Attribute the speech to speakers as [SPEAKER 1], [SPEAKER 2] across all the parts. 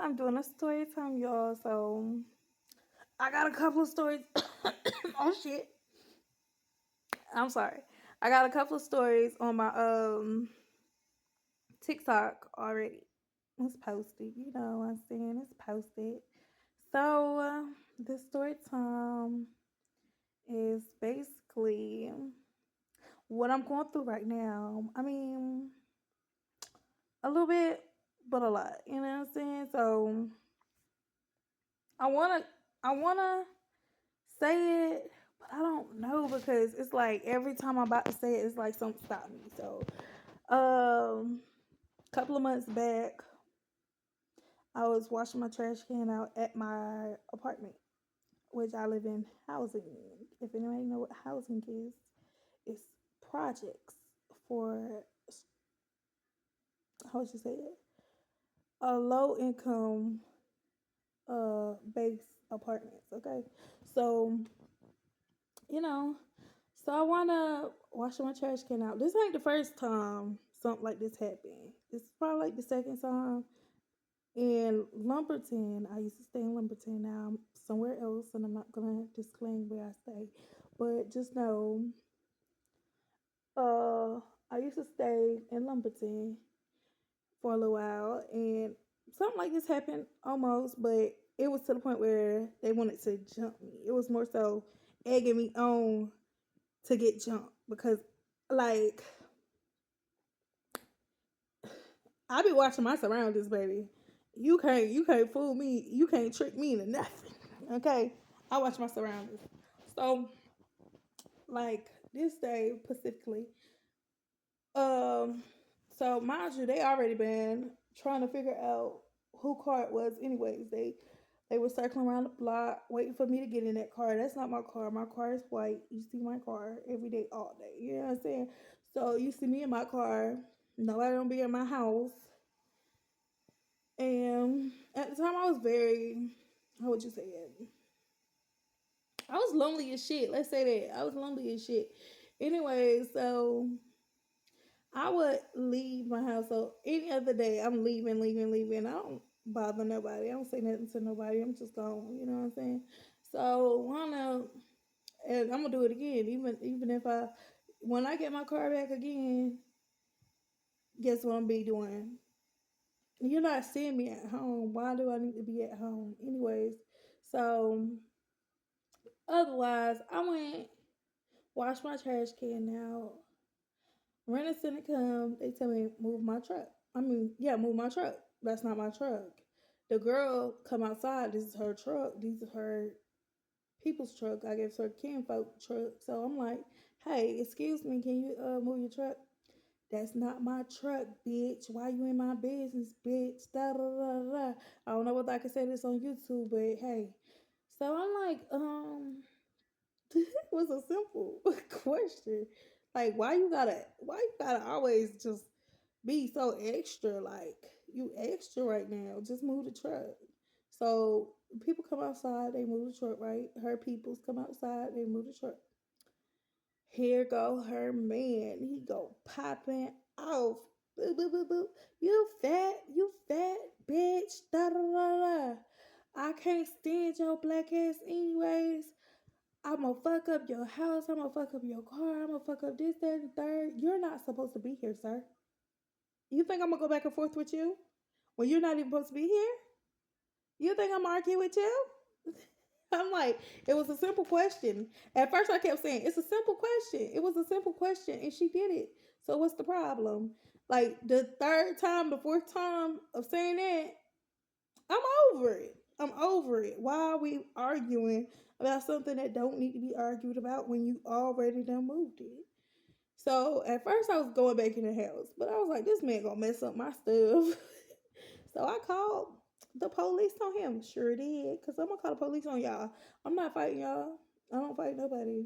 [SPEAKER 1] I'm doing a story time, y'all. So I got a couple of stories. Oh shit! I'm sorry. I got a couple of stories on my TikTok already. It's posted. You know what I'm saying? It's posted. So this story time is basically what I'm going through right now. I mean, a little bit, but a lot. You know what I'm saying? So I wanna, I wanna say it, but I don't know because it's like every time I'm about to say it, it's like something stop me. So, a couple of months back, I was washing my trash can out at my apartment, which I live in housing. If anybody know what housing is, it's projects for how would you say it? A low income base apartments. Okay, so you know, so I wanna wash my trash can out. This ain't the first time something like this happened. This is probably like the second time. In Lumberton, I used to stay in Lumberton. Now I'm somewhere else, and I'm not gonna disclaim where I stay. But just know, uh, I used to stay in Lumberton for a little while, and something like this happened almost, but it was to the point where they wanted to jump me. It was more so egging me on to get jumped because, like, I be watching my surroundings, baby. You can't fool me. You can't trick me into nothing. Okay, I watch my surroundings. So, like this day specifically, um, so mind you, they already been trying to figure out who car it was. Anyways, they were circling around the block waiting for me to get in that car. That's not my car. My car is white. You see my car every day, all day. You know what I'm saying? So you see me in my car. Nobody don't be in my house. And at the time, I was very, how would you say it? I was lonely as shit. Let's say that. I was lonely as shit. Anyway, so I would leave my house. So any other day, I'm leaving. I don't bother nobody. I don't say nothing to nobody. I'm just gone. You know what I'm saying? So wanna, and I'm gonna do it again. Even if when I get my car back again, guess what I'm be doing? You're not seeing me at home. Why do I need to be at home? Anyways, so otherwise, I went wash my trash can out. Rent a center come. They tell me move my truck. I mean, yeah, move my truck. That's not my truck. The girl come outside. This is her truck. These are her people's truck. I guess her kinfolk truck. So I'm like, hey, excuse me, can you move your truck? That's not my truck, bitch. Why you in my business, bitch? Da da da da. I don't know whether I can say this on YouTube, but hey. So I'm like, it was a simple question. Like, why you gotta always just be so extra? Like, you extra right now. Just move the truck. So people come outside, they move the truck, right? Her peoples come outside, they move the truck. Here go her man. He go popping off. Boo boo boo boo. You fat bitch. Da da da da. I can't stand your black ass anyways. I'ma fuck up your house. I'ma fuck up your car. I'ma fuck up this, that, and the third. You're not supposed to be here, sir. You think I'm gonna go back and forth with you when you're not even supposed to be here? You think I'm arguing with you? I'm like, it was a simple question. At first, I kept saying, it's a simple question. It was a simple question, and she did it. So, what's the problem? Like, the third time, the fourth time of saying that, I'm over it. I'm over it. Why are we arguing about something that don't need to be argued about when you already done moved it? So, at first, I was going back in the house, but I was like, this man gonna mess up my stuff. So I called the police on him. Sure did. Because I'm going to call the police on y'all. I'm not fighting y'all. I don't fight nobody.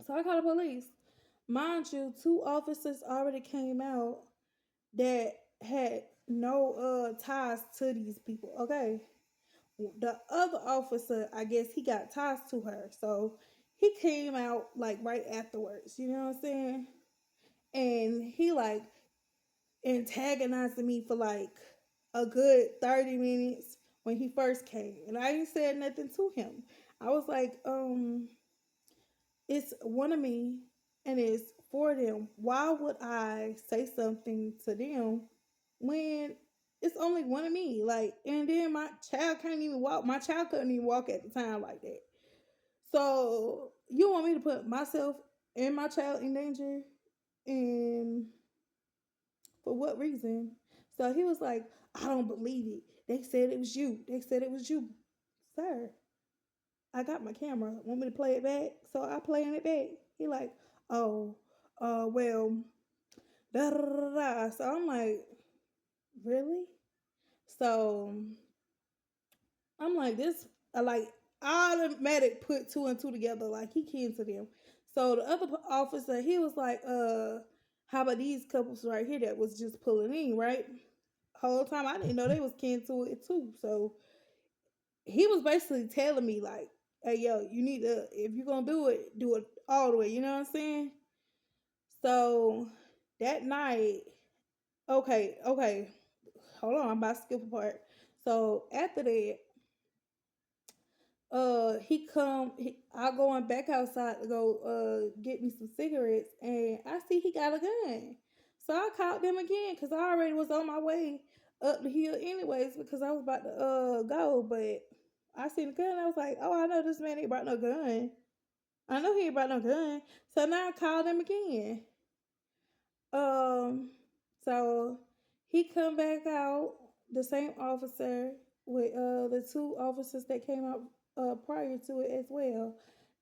[SPEAKER 1] So I called the police. Mind you, two officers already came out that had no ties to these people. Okay. The other officer, I guess he got ties to her. So he came out like right afterwards. You know what I'm saying? And he like antagonizing me for like a good 30 minutes when he first came. And I ain't said nothing to him. I was like, it's one of me and it's for them. Why would I say something to them when it's only one of me? Like, and then my child can't even walk. My child couldn't even walk at the time like that. So you want me to put myself and my child in danger? And for what reason? So he was like, I don't believe it. They said it was you. They said it was you. Sir, I got my camera. Want me to play it back? So I playing it back. He like, oh, well, da da da da. So I'm like, really? So I'm like, this, like, automatic put two and two together. Like, he kin to them. So the other officer, he was like, how about these couples right here that was just pulling in, right? Whole time I didn't know they was kin to it too. So he was basically telling me like, hey yo, you need to, if you're gonna do it all the way. You know what I'm saying? So that night, okay, hold on, I'm about to skip a part. So after that, I going back outside to go get me some cigarettes, and I see he got a gun. So I called them again because I already was on my way up the hill anyways because I was about to go, but I seen the gun. I was like, oh, I know this man ain't brought no gun. I know he ain't brought no gun. So now I called him again. Um, so he come back out, the same officer with the two officers that came out prior to it as well.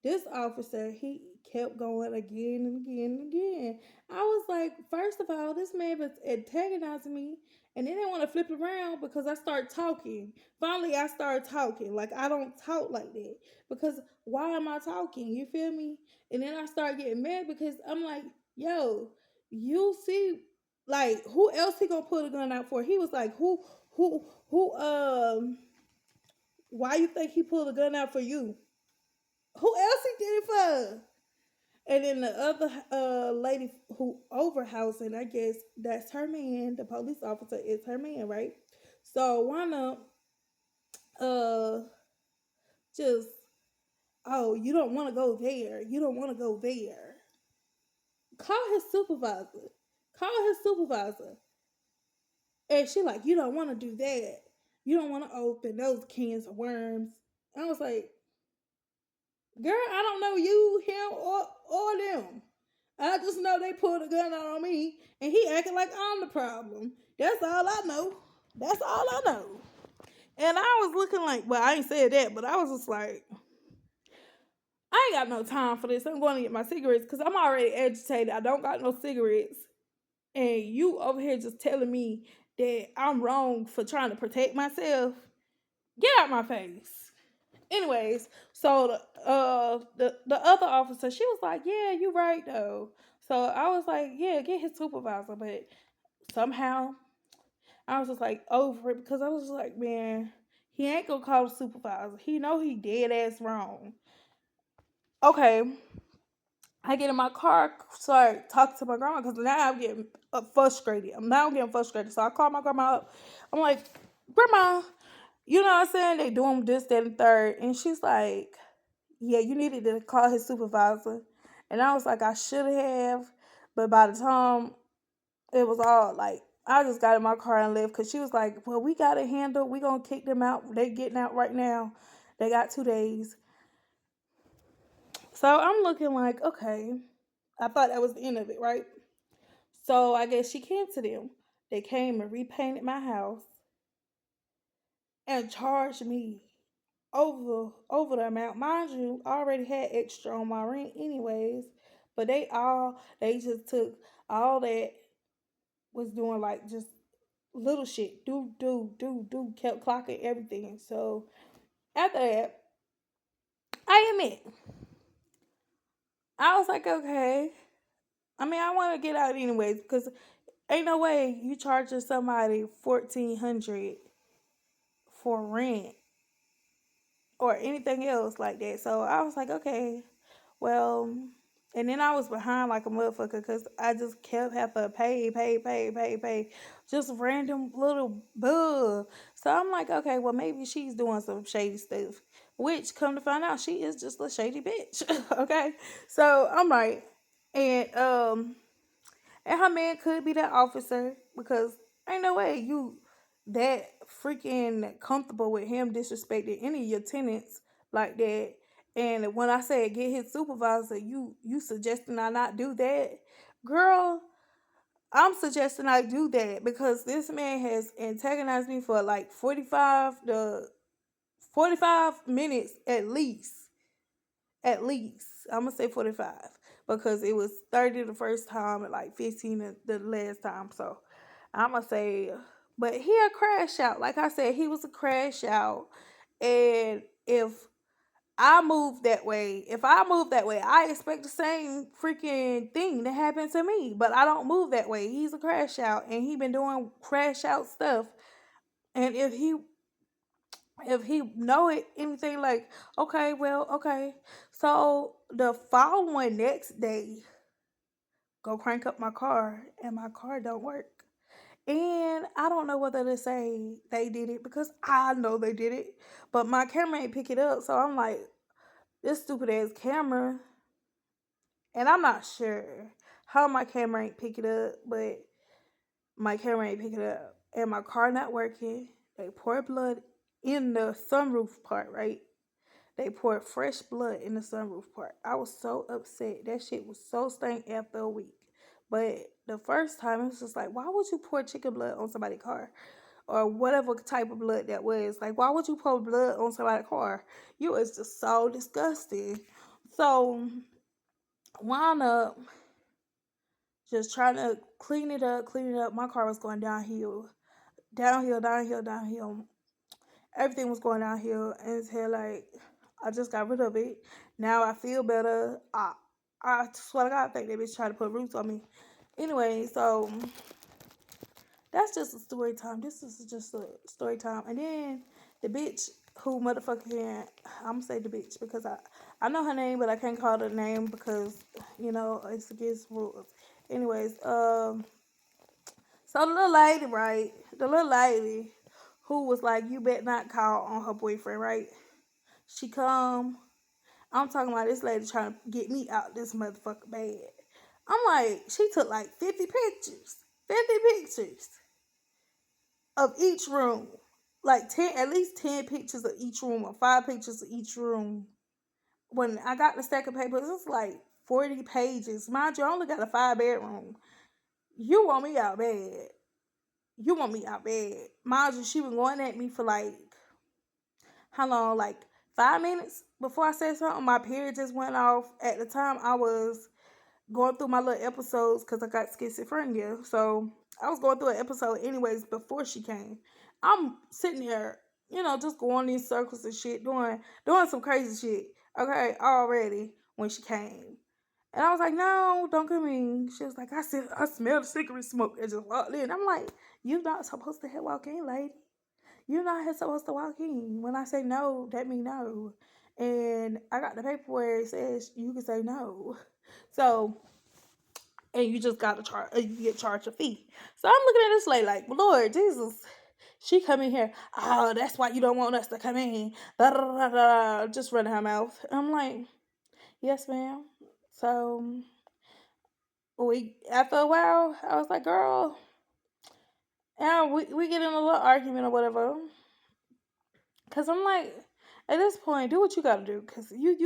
[SPEAKER 1] This officer, he kept going again and again and again. I was like, first of all, this man was antagonizing me, and then they want to flip it around because I start talking. Finally, I started talking. Like, I don't talk like that because why am I talking? You feel me? And then I start getting mad because I'm like, yo, you see, like, who else he gonna put a gun out for? He was like, who why you think he pulled a gun out for you? Who else he did it for? And then the other lady who overhousing, I guess that's her man. The police officer is her man, right? So wanna uh just, oh, you don't want to go there. You don't want to go there. Call his supervisor. Call his supervisor. And she like, you don't want to do that. You don't want to open those cans of worms. I was like, girl, I don't know you, him, or them. I just know they pulled a gun out on me, and he acting like I'm the problem. That's all I know. That's all I know. And I was looking like, well, I ain't said that, but I was just like, I ain't got no time for this. I'm going to get my cigarettes because I'm already agitated. I don't got no cigarettes. And you over here just telling me that I'm wrong for trying to protect myself. Get out my face. Anyways, so the other officer, she was like, yeah, you right though. So I was like, yeah, get his supervisor. But somehow I was just like over it because I was just like, man, he ain't gonna call the supervisor. He know he dead ass wrong. Okay, I get in my car, start talking to my grandma because now I'm getting frustrated. I'm now getting frustrated. So I call my grandma up. I'm like, Grandma, you know what I'm saying? They doing this, that, and third. And she's like, yeah, you needed to call his supervisor. And I was like, I should have. But by the time it was all like, I just got in my car and left because she was like, well, we got to handle. We going to kick them out. They getting out right now. They got 2 days. So I'm looking like, okay. I thought that was the end of it, right? So I guess she came to them. They came and repainted my house and charged me over the amount. Mind you, I already had extra on my rent anyways. But they just took all that, was doing like just little shit. Do kept clocking everything. So after that, I admit, I was like, okay. I mean, I want to get out anyways because ain't no way you charging somebody 1,400 for rent or anything else like that. So I was like, okay, well, and then I was behind like a motherfucker because I just kept having to pay. just random little bug. So I'm like, okay, well maybe she's doing some shady stuff. Which come to find out she is just a shady bitch. Okay. So I'm like, and and her man could be that officer because ain't no way you that freaking comfortable with him disrespecting any of your tenants like that. And when I said get his supervisor, you suggesting I not do that, girl. I'm suggesting I do that because this man has antagonized me for like 45 minutes at least. At least. I'm gonna say 45 because it was 30 the first time and like 15 the last time. So I'm gonna say, but he a crash out. Like I said, he was a crash out. And if I move that way, I expect the same freaking thing to happen to me. But I don't move that way. He's a crash out, and he been doing crash out stuff. And if he know it anything like, okay, well, okay. So the following next day, go crank up my car, and my car don't work. And I don't know whether to say they did it because I know they did it, but my camera ain't pick it up. So I'm like, this stupid ass camera. And I'm not sure how my camera ain't pick it up, but my camera ain't pick it up. And my car not working. They poured blood in the sunroof part, right? They poured fresh blood in the sunroof part. I was so upset. That shit was so stank after a week. But the first time, it was just like, why would you pour chicken blood on somebody's car? Or whatever type of blood that was. Like, why would you pour blood on somebody's car? You was just so disgusting. So, wound up just trying to clean it up, clean it up. My car was going downhill, downhill, downhill, downhill. Everything was going downhill, and it's here like I just got rid of it. Now I feel better. I swear to God, I think they bitch trying to put roots on me. Anyway, so that's just a story time. This is just a story time. And then the bitch who motherfucking I'm gonna say the bitch because I know her name, but I can't call her name because it's against rules. Anyways, so the little lady, right? The little lady who was like, you bet not call on her boyfriend, right? She come. I'm talking about this lady trying to get me out this motherfucker bed. I'm like, she took like 50 pictures. 50 pictures of each room. Like 10, at least 10 pictures of each room or 5 pictures of each room. When I got the stack of papers, it's like 40 pages. Mind you, I only got a 5 bedroom. You want me out bad. You want me out bad. Mind you, she was going at me for like, how long? Like 5 minutes before I said something. My period just went off. At the time, I was going through my little episodes because I got schizophrenia. So I was going through an episode anyways before she came. I'm sitting here, just going in circles and shit, doing some crazy shit. Okay, already when she came. And I was like, no, don't come in. She was like, I smell the cigarette smoke and just walked in. I'm like, you're not supposed to walk in, lady. You're not supposed to walk in. When I say no, that means no. And I got the paper where it says you can say no. So, and you just got to charge, you get charged a fee. So I'm looking at this lady like, Lord Jesus, she come in here. Oh, that's why you don't want us to come in. Da, da, da, da, just running her mouth. I'm like, yes, ma'am. So we after a while, I was like, girl, yeah, we get in a little argument or whatever. Cause I'm like, at this point, do what you gotta do. Cause you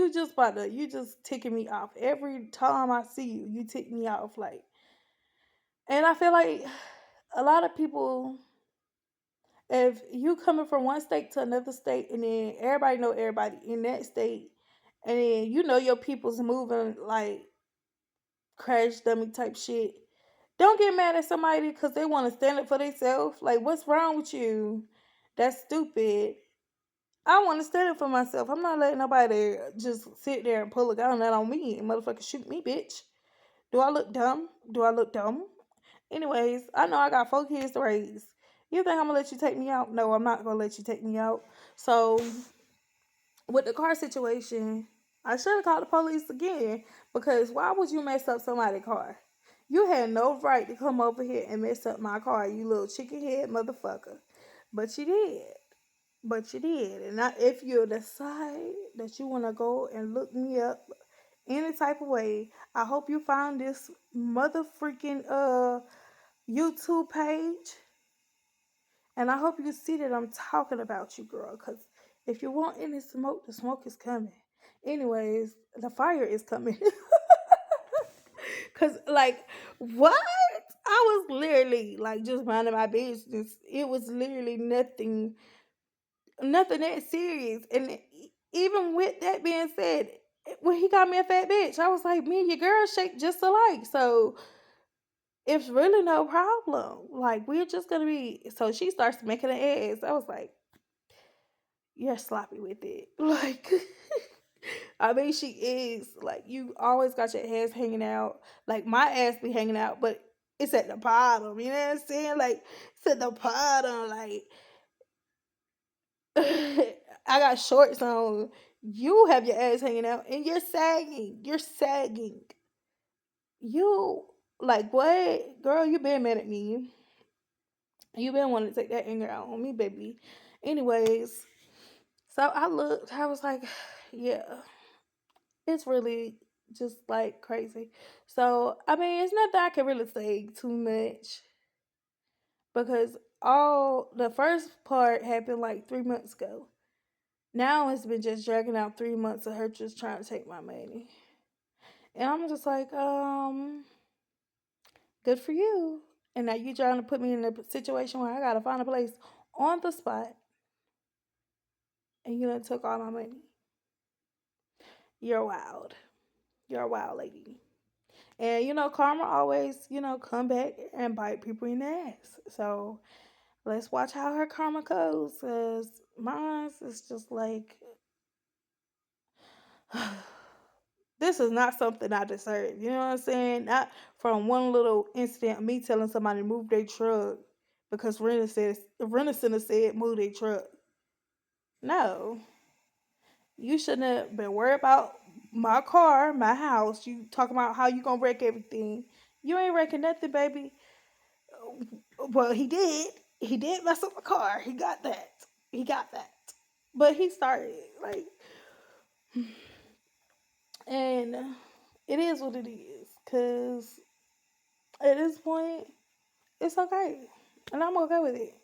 [SPEAKER 1] just ticking me off every time I see you. You tick me off like, and I feel like a lot of people, if you coming from one state to another state, and then everybody know everybody in that state, and then your people's moving like crash dummy type shit. Don't get mad at somebody because they want to stand up for themselves. Like, what's wrong with you? That's stupid. I want to stand up for myself. I'm not letting nobody just sit there and pull a gun out on me and motherfucker shoot me, bitch. Do I look dumb? Do I look dumb? Anyways, I know I got 4 kids to raise. You think I'm gonna let you take me out? No, I'm not gonna let you take me out. So with the car situation, I should have called the police again because why would you mess up somebody's car? You had no right to come over here and mess up my car, you little chicken head motherfucker. But you did. But you did. And if you decide that you want to go and look me up any type of way, I hope you find this mother freaking YouTube page. And I hope you see that I'm talking about you, girl. Because if you want any smoke, the smoke is coming. Anyways, the fire is coming. Cause like what? I was literally like just minding my business. It was literally nothing that serious. And even with that being said, when he got me a fat bitch, I was like, me and your girl shaped just alike. So it's really no problem. Like we're just gonna be. So she starts making an ass. I was like, you're sloppy with it. Like, I mean, she is. Like, you always got your ass hanging out. Like, my ass be hanging out, but it's at the bottom. You know what I'm saying? Like, it's at the bottom. Like, I got shorts on. You have your ass hanging out, and you're sagging. You're sagging. You, like, what? Girl, you been mad at me. You been wanting to take that anger out on me, baby. Anyways, so I looked, I was like, yeah, it's really just like crazy. So, I mean, it's not that I can really say too much because all the first part happened like 3 months ago. Now it's been just dragging out 3 months of her just trying to take my money. And I'm just like, good for you. And now you trying to put me in a situation where I gotta find a place on the spot and you done took all my money. You're wild. You're a wild lady. And karma always, come back and bite people in the ass. So let's watch how her karma goes. Cause mine is just like this is not something I deserve. You know what I'm saying? Not from one little incident of me telling somebody to move their truck because Rena Center said move their truck. No. You shouldn't have been worried about my car, my house. You talking about how you gonna wreck everything. You ain't wrecking nothing, baby. Well, he did. He did mess up my car. He got that. He got that. But he started like, and it is what it is. Cause at this point, it's okay, and I'm okay with it.